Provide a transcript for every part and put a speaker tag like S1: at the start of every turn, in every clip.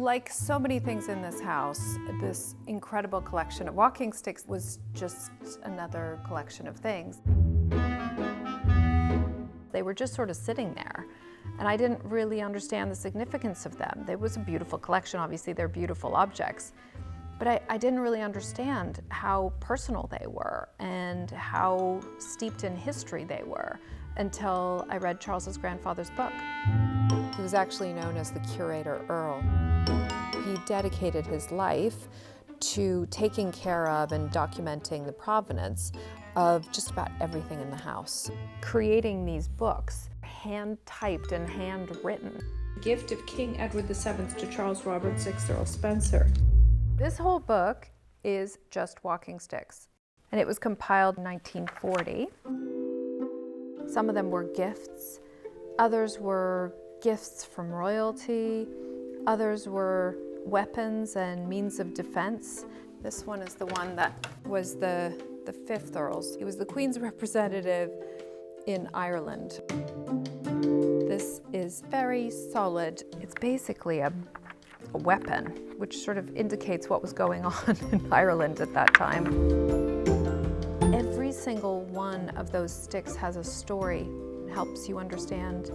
S1: Like so many things in this house, this incredible collection of walking sticks was just another collection of things. They were just sort of sitting there, and I didn't really understand the significance of them. There was a beautiful collection, obviously they're beautiful objects, but I didn't really understand how personal they were and how steeped in history they were until I read Charles's grandfather's book. He was actually known as the curator Earl. He dedicated his life to taking care of and documenting the provenance of just about everything in the house. Creating these books, hand-typed and handwritten.
S2: Gift of King Edward VII to Charles Robert VI Earl Spencer.
S1: This whole book is just walking sticks, and it was compiled in 1940. Some of them were gifts, others were gifts from royalty, others were weapons and means of defense. This one is the one that was the fifth Earl's. He was the Queen's representative in Ireland. This is very solid. It's basically a weapon, which sort of indicates what was going on in Ireland at that time. Every single one of those sticks has a story. It helps you understand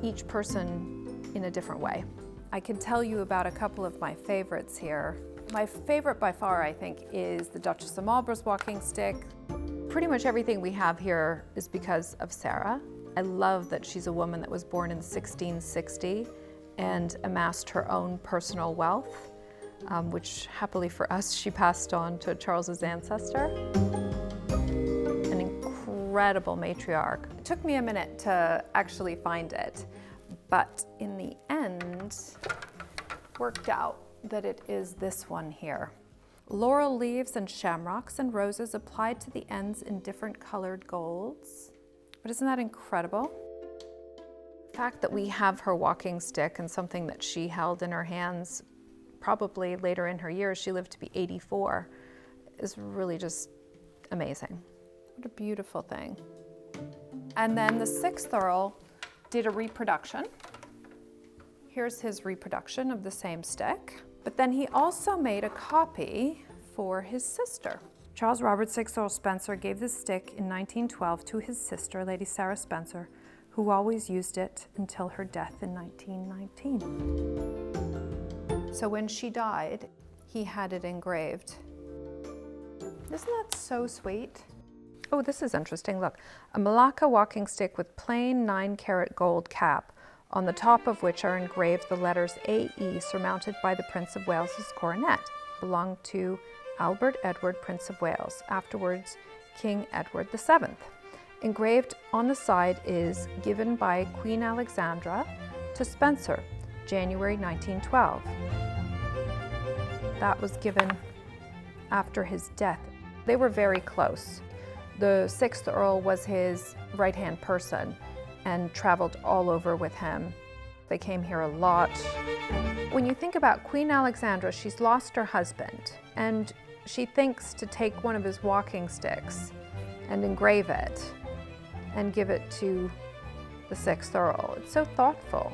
S1: each person in a different way. I can tell you about a couple of my favorites here. My favorite by far, I think, is the Duchess of Marlborough's walking stick. Pretty much everything we have here is because of Sarah. I love that she's a woman that was born in 1660 and amassed her own personal wealth, which happily for us, she passed on to Charles's ancestor. An incredible matriarch. It took me a minute to actually find it, but in the end, worked out that it is this one here. Laurel leaves and shamrocks and roses applied to the ends in different colored golds. But isn't that incredible? The fact that we have her walking stick and something that she held in her hands, probably later in her years, she lived to be 84, is really just amazing. What a beautiful thing. And then the sixth Earl did a reproduction. Here's his reproduction of the same stick. But then he also made a copy for his sister. Charles Robert VI Earl Spencer gave this stick in 1912 to his sister, Lady Sarah Spencer, who always used it until her death in 1919. So when she died, he had it engraved. Isn't that so sweet? Oh, this is interesting. Look, a Malacca walking stick with plain 9-carat gold cap, on the top of which are engraved the letters AE surmounted by the Prince of Wales's coronet, belonged to Albert Edward, Prince of Wales, afterwards King Edward VII. Engraved on the side is given by Queen Alexandra to Spencer, January 1912. That was given after his death. They were very close. The sixth Earl was his right-hand person and traveled all over with him. They came here a lot. When you think about Queen Alexandra, she's lost her husband, and she thinks to take one of his walking sticks and engrave it and give it to the sixth Earl. It's so thoughtful.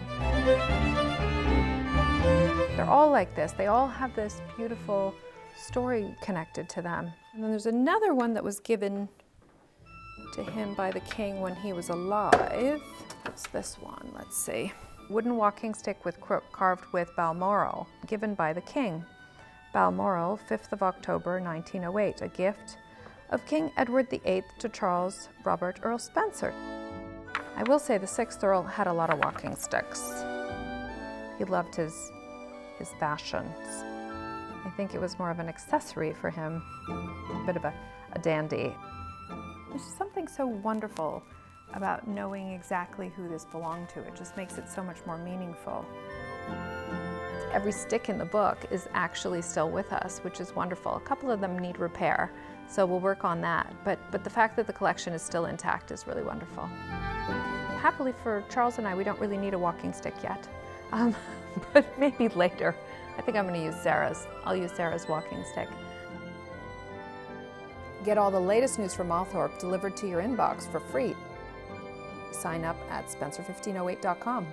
S1: They're all like this. They all have this beautiful story connected to them. And then there's another one that was given to him by the king when he was alive. What's this one? Let's see. Wooden walking stick with crook carved with Balmoral, given by the king. Balmoral, 5th of October, 1908, a gift of King Edward VIII to Charles Robert Earl Spencer. I will say the 6th Earl had a lot of walking sticks. He loved his fashions. I think it was more of an accessory for him, a bit of a dandy. There's something so wonderful about knowing exactly who this belonged to. It just makes it so much more meaningful. Every stick in the book is actually still with us, which is wonderful. A couple of them need repair, so we'll work on that. But the fact that the collection is still intact is really wonderful. Happily for Charles and I, we don't really need a walking stick yet, but maybe later. I think I'm going to use Sarah's. I'll use Sarah's walking stick. Get all the latest news from Althorp delivered to your inbox for free. Sign up at spencer1508.com.